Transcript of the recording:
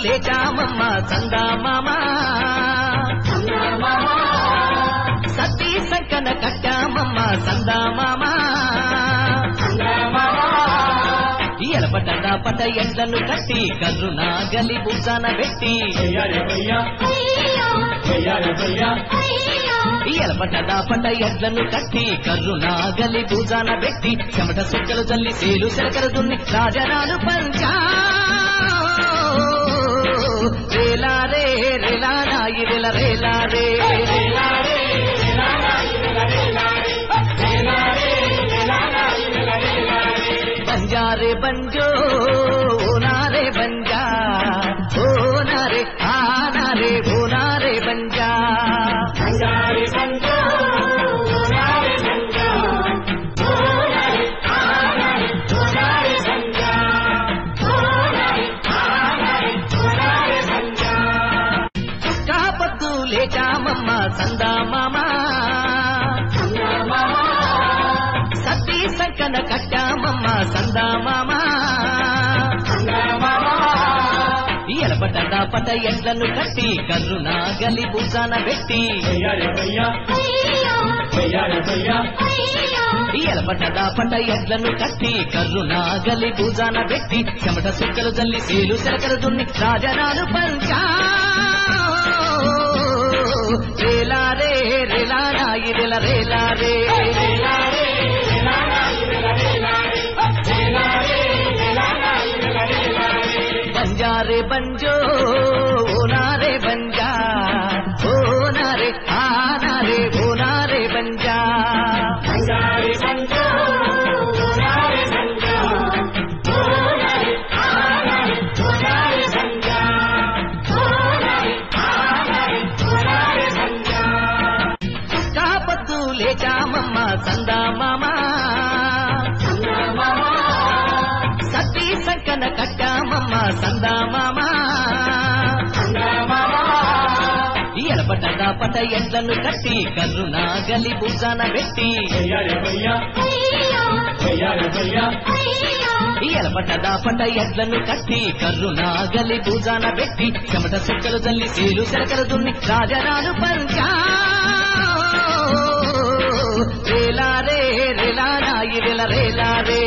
లేచామమ్మ చందామామ సతీ సంకన కట్టామమ్మ చందామామ ఎలపట పట ఎండ్లను కట్టి కర్రు నాగలి భుజాన పెట్టి ఎలపట పట ఎడ్లను కట్టి కర్రు నాగలి భుజాన పెట్టి చెమట సుక్కలు చల్లి సేలు సెలకలు దున్ని రాజరాలు పంచా రేలారే రేలా నాయి రేల రేలారే బంజారే బంజో నారే బంజా ఓ నారే ఆ నారే ఓ నారే బంజా బంజారే బంజో నారే బంజా ఓ నారే ఆ నారే ఓ నారే బంజా ఓ నారే ఆ నారే ఓ నారే బంజా కాపత్తు లేచామమ్మ చందామామ సతీ సంకన కట్టామమ్మ చందామామ ఎలపట పట ఎండ్లను కట్టి కర్రు నాగలి భుజాన పెట్టి ఎలపట పట ఎండ్లను కట్టి కర్రు నాగలి భుజాన పెట్టి చెమట సుక్కలు జల్లి సేలు సెలకలు దున్ని రాజరాలు పంచా రేలారే రేలా నాయి రేల రేలారే బంజారే బంజో నారే బంజా ఓ నారే ఆ నారే ఓ నారే బంజా బంజారే బంజో నారే బంజా ఓ నారే ఆ నారే ఓ నారే బంజా ఓ నారే ఆ నారే ఓ నారే బంజా కాపత్తు లేచామమ్మ చందామామ సతీ సంకన కట్టామమ్మ చందామామ ఎలపట పట ఎండ్లను కట్టి కర్రు నాగలి భుజాన పెట్టి ఎలపట పట ఎండ్లను కట్టి కర్రు నాగలి భుజాన పెట్టి చెమట సుక్కలు జల్లి సేలు సెలకలు దున్ని రాజరాలు పంచా రేలారే రేలా నాయి రేల రేలారే